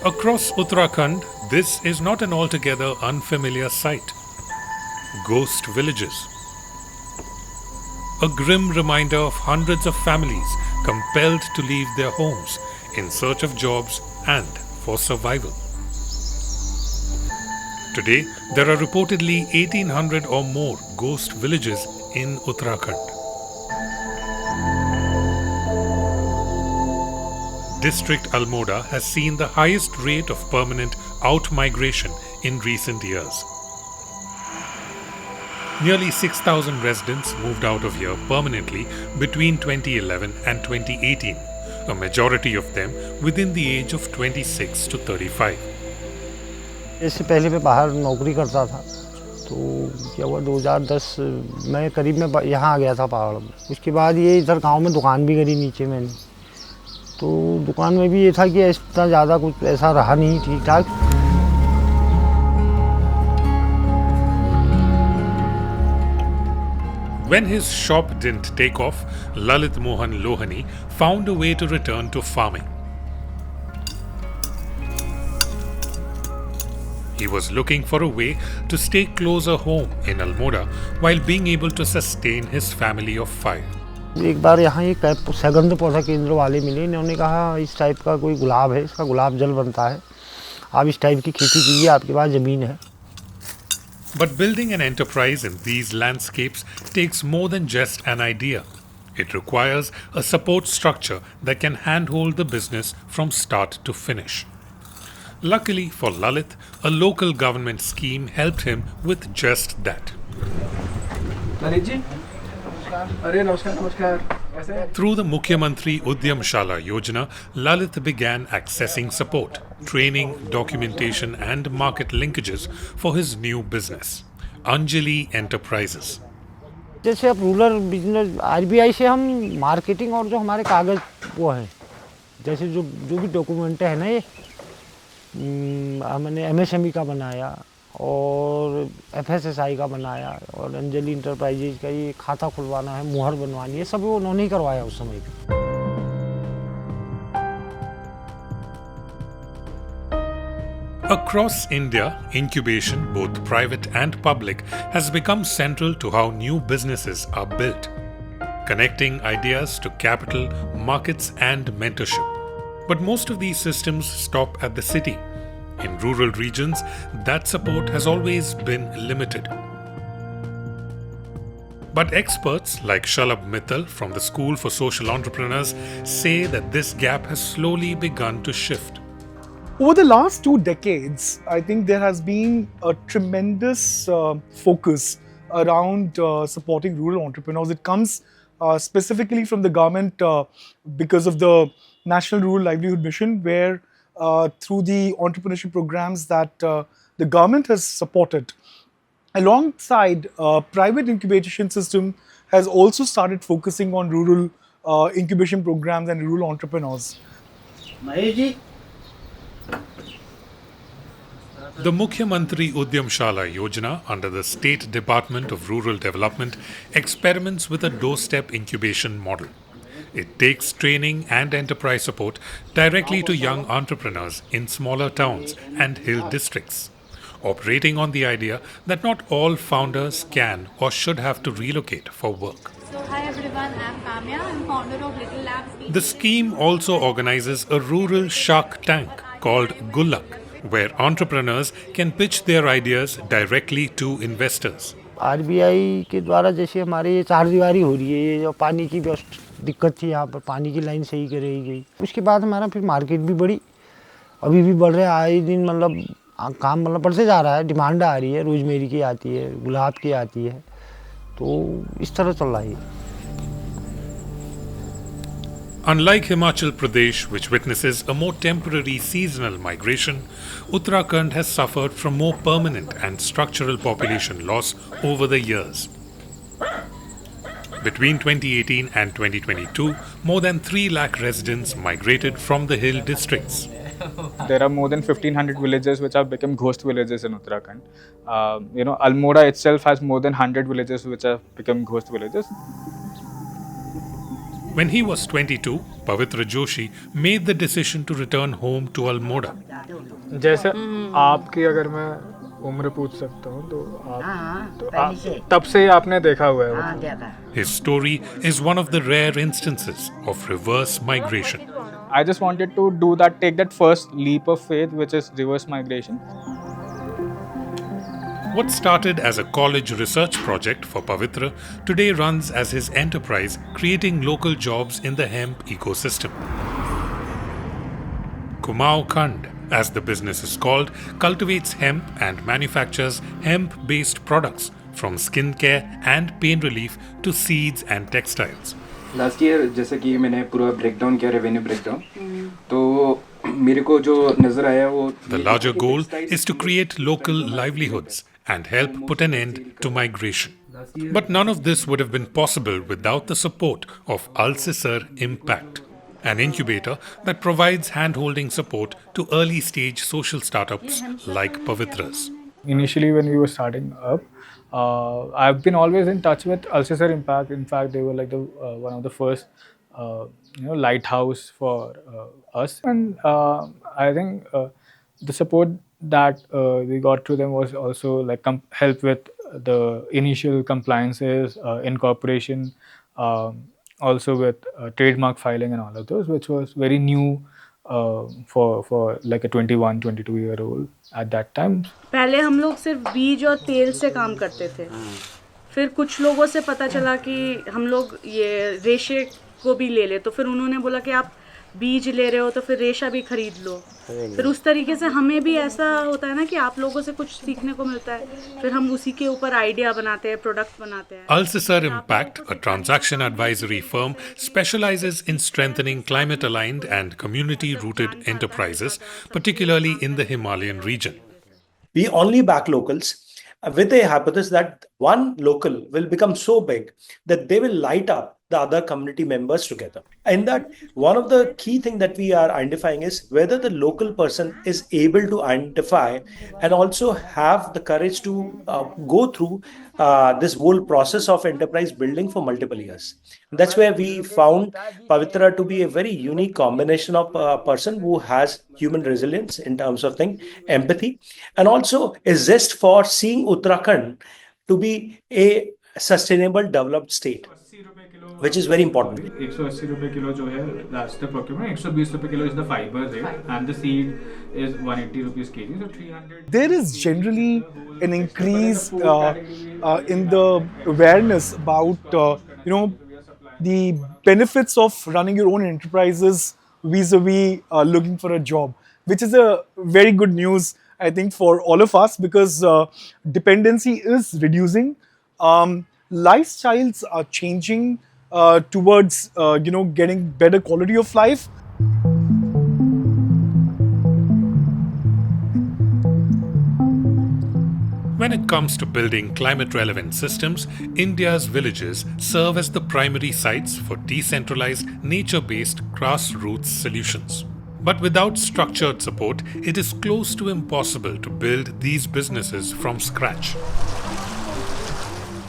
Across Uttarakhand, this is not an altogether unfamiliar sight. Ghost villages. A grim reminder of hundreds of families compelled to leave their homes in search of jobs and for survival. Today, there are reportedly 1800 or more ghost villages in Uttarakhand. District Almora has seen the highest rate of permanent out-migration in recent years. Nearly 6,000 residents moved out of here permanently between 2011 and 2018, a majority of them within the age of 26 to 35. इससे पहले मैं बाहर नौकरी करता था, तो क्या हुआ 2010 में करीब में यहाँ आ गया था पहाड़ में। उसके बाद ये इधर गांव में दुकान भी करी नीचे मैंने, तो दुकान में भी ये था कि इतना ज़्यादा कुछ ऐसा रहा नहीं ठीक ठाक। When his shop didn't take off, Lalit Mohan Lohani found a way to return to farming. He was looking for a way to stay closer home in Almora while being able to sustain his family of 5. एक बार यहाँ एक सगंध पौधा केंद्र वाले मिले, इन्होंने कहा इस टाइप का कोई गुलाब है, इसका गुलाब जल बनता है, आप इस टाइप की खेती कीजिए, आपके पास ज़मीन है। But building an enterprise in these landscapes takes more than just an idea. It requires a support structure that can handhold the business from start to finish. Luckily for Lalit, a local government scheme helped him with just that. Through the Mukhyamantri Udyam Shala Yojana, Lalit began accessing support, training, documentation and market linkages for his new business, Anjali Enterprises. जैसे अब rural business RBI से हम marketing और जो हमारे कागज़ वो है, जैसे जो भी डॉक्यूमेंट है ना, ये हमने एमएसएमई का बनाया और एफएसएसआई का बनाया और अंजलि इंटरप्राइजेज का ये खाता खुलवाना है, मुहर बनवानी है, सब वो उन्होंने ही करवाया उस समय पे। Across India, incubation, both private and public, has become central to how new businesses are built, connecting ideas to capital, markets and mentorship. But most of these systems stop at the city. In rural regions, that support has always been limited. But experts like Shalabh Mittal from the School for Social Entrepreneurs say that this gap has slowly begun to shift. Over the last 2 decades, I think there has been a tremendous focus around supporting rural entrepreneurs. It comes specifically from the government because of the National Rural Livelihood Mission, where through the entrepreneurship programs that the government has supported, alongside private incubation system has also started focusing on rural incubation programs and rural entrepreneurs. The Mukhyamantri Udyam Shala Yojana under the State Department of Rural Development experiments with a doorstep incubation model. It takes training and enterprise support directly to young entrepreneurs in smaller towns and hill districts, operating on the idea that not all founders can or should have to relocate for work. So hi everyone, I'm Kamya, I'm founder of Little Labs. The scheme also organizes a rural Shark Tank called Gullak, where entrepreneurs can pitch their ideas directly to investors. RBI के द्वारा जैसे हमारे ये चारदीवारी हो रही है, ये जो पानी की दिक्कत थी, यहाँ पर पानी की लाइन सही कराई गई, उसके बाद हमारा फिर मार्केट भी बढ़ी, अभी भी बढ़ रहा है, आए दिन मतलब काम मतलब बढ़ते जा रहा है, डिमांड आ रही है, रोजमेरी की आती है, गुलाब की आती है, तो इस तरह चल रहा है। Unlike Himachal Pradesh, which witnesses a more temporary seasonal migration, Uttarakhand has suffered from more permanent and structural population loss over the years. Between 2018 and 2022, more than 3 lakh residents migrated from the hill districts. There are more than 1,500 villages which have become ghost villages in Uttarakhand. Almora itself has more than 100 villages which have become ghost villages. When he was 22, Pavitra Joshi made the decision to return home to Almora. बनाते उन लोग। जैसे आपकी अगर मैं उम्र पूछ सकता हूँ तो हाँ, तो पहले से। तब से ही आपने देखा हुआ है हाँ, मतलब। देखा। His story is one of the rare instances of reverse migration. I just wanted to do that, take that first leap of faith, which is reverse migration. What started as a college research project for Pavitra today runs as his enterprise, creating local jobs in the hemp ecosystem. Kumau Khand, as the business is called, cultivates hemp and manufactures hemp-based products from skincare and pain relief to seeds and textiles. Last year जैसे कि मैंने पूरा breakdown किया, revenue breakdown, तो मेरे को जो नज़र आया वो The larger goal is to create local livelihoods and help put an end to migration. But none of this would have been possible without the support of Alcisar Impact, an incubator that provides hand-holding support to early-stage social startups like Pavitra's. Initially, when we were starting up, I've been always in touch with Alcisar Impact. In fact, they were like the one of the first, lighthouse for us. And I think the support that we got through them was also like help with the initial compliances, incorporation, also with trademark filing and all of those, which was very new for like a 21, 22-year-old at that time. पहले हम लोग सिर्फ बीज और तेल से काम करते थे। फिर कुछ लोगों से पता चला कि हम लोग ये रेशे को भी ले ले, तो फिर उन्होंने बोला कि आप बीज ले रहे हो तो फिर रेशा भी खरीद लो। फिर उस तरीके से हमें भी ऐसा होता है ना कि आप लोगों से कुछ सीखने को मिलता है, फिर हम उसी के ऊपर आइडिया बनाते हैं, प्रोडक्ट बनाते हैं। Alcisar Impact, a transaction advisory firm, specializes in strengthening climate-aligned and community-rooted enterprises, particularly in the Himalayan region. We only back locals with a hypothesis that one local will become so big that they will light up the other community members together. And that one of the key things that we are identifying is whether the local person is able to identify and also have the courage to go through this whole process of enterprise building for multiple years. And that's where we found Pavitra to be a very unique combination of a person who has human resilience in terms of empathy, and also a zest for seeing Uttarakhand to be a sustainable developed state, which is very important. 180 रुपए kilo जो है, that's the procurement. 120 रुपए kilo is the fiber rate, and the seed is 180 rupees kg, so 300. There is generally an increase in the awareness about the benefits of running your own enterprises vis-a-vis looking for a job, which is a very good news, I think, for all of us, because dependency is reducing. Lifestyles are changing towards getting better quality of life. When it comes to building climate-relevant systems, India's villages serve as the primary sites for decentralized, nature-based grassroots solutions. But without structured support, it is close to impossible to build these businesses from scratch.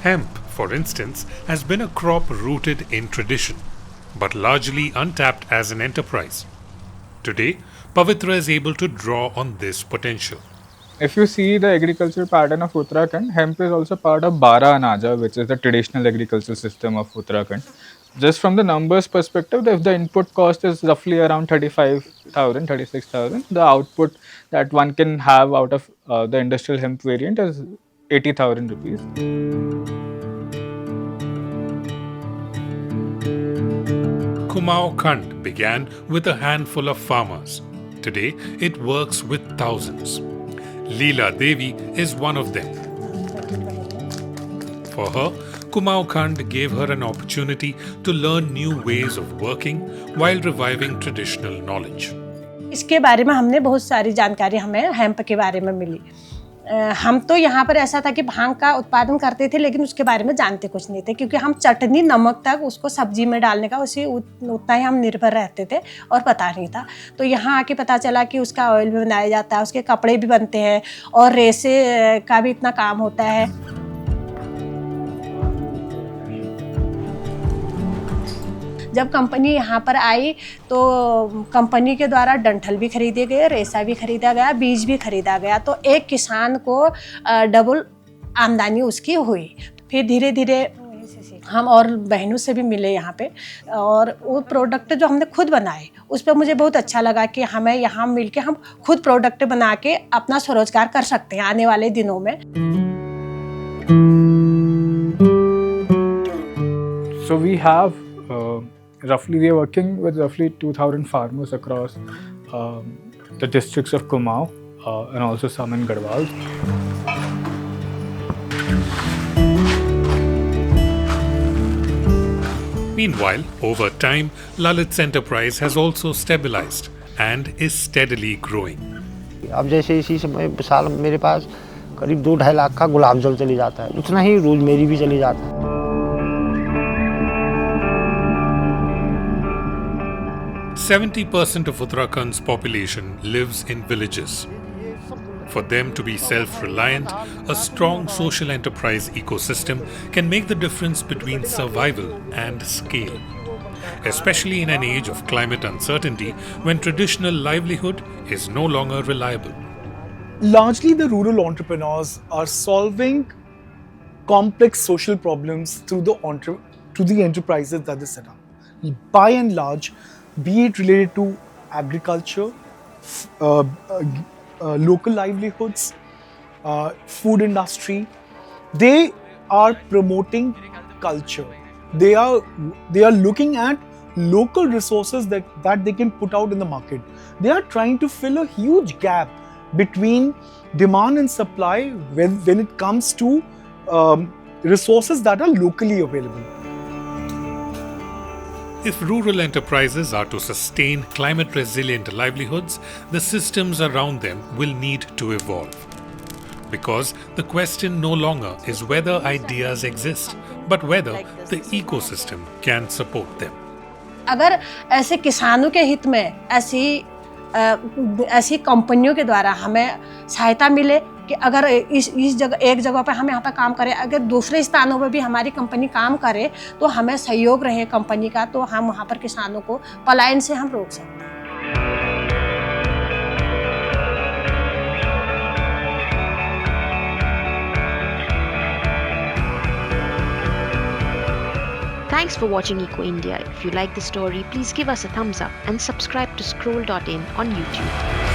Hemp, for instance, has been a crop rooted in tradition, but largely untapped as an enterprise. Today, Pavitra is able to draw on this potential. If you see the agricultural pattern of Uttarakhand, hemp is also part of Bara Anaja, which is the traditional agricultural system of Uttarakhand. Just from the numbers perspective, if the input cost is roughly around 35,000, 36,000, the output that one can have out of the industrial hemp variant is 80,000 rupees. Kumau Khand began with a handful of farmers. Today, it works with thousands. Leela Devi is one of them. For her, Kumau Khand gave her an opportunity to learn new ways of working while reviving traditional knowledge. इसके बारे में हमने बहुत सारी जानकारी हमें hemp के बारे में मिली। हम तो यहाँ पर ऐसा था कि भांग का उत्पादन करते थे, लेकिन उसके बारे में जानते कुछ नहीं थे, क्योंकि हम चटनी नमक तक उसको सब्जी में डालने का उसी उतना ही हम निर्भर रहते थे और पता नहीं था। तो यहाँ आके पता चला कि उसका ऑयल भी बनाया जाता है, उसके कपड़े भी बनते हैं और रेसे का भी इतना काम होता है। जब कंपनी यहाँ पर आई तो कंपनी के द्वारा डंठल भी खरीदे गए, रेसा भी खरीदा गया, बीज भी खरीदा गया, तो एक किसान को डबल आमदनी उसकी हुई। फिर धीरे धीरे हम और बहनों से भी मिले यहाँ पे, और वो प्रोडक्ट जो हमने खुद बनाए उस पर मुझे बहुत अच्छा लगा कि हमें यहाँ मिलके हम खुद प्रोडक्ट बना के अपना स्वरोजगार कर सकते हैं आने वाले दिनों में। So we have we are working with roughly 2,000 farmers across the districts of Kumaon and also some in Garhwal. Meanwhile, over time, Lalit's enterprise has also stabilized and is steadily growing. अब जैसे इसी समय साल मेरे पास करीब 2-2.5 लाख का गुलाब जल चली जाता है, उतना ही रोज मेरी भी चली जाता है। 70% of Uttarakhand's population lives in villages. For them to be self-reliant, a strong social enterprise ecosystem can make the difference between survival and scale, especially in an age of climate uncertainty when traditional livelihood is no longer reliable. Largely, the rural entrepreneurs are solving complex social problems through the enterprises that they set up. By and large, be it related to agriculture, local livelihoods, food industry, they are promoting culture. They are looking at local resources that they can put out in the market. They are trying to fill a huge gap between demand and supply when it comes to resources that are locally available. If rural enterprises are to sustain climate-resilient livelihoods, the systems around them will need to evolve. Because the question no longer is whether ideas exist, but whether the ecosystem can support them. अगर ऐसे किसानों के हित में ऐसी कंपनियों के द्वारा हमें सहायता मिले कि अगर इस जगह एक जगह पे हम यहाँ पे काम करें, अगर दूसरे स्थानों पे भी हमारी कंपनी काम करे तो हमें सहयोग रहे कंपनी का, तो हम वहाँ पर किसानों को पलायन से हम रोक सकते हैं। Thanks for watching Eco India. If you like the story, please give us a thumbs up and subscribe to Scroll.in on YouTube.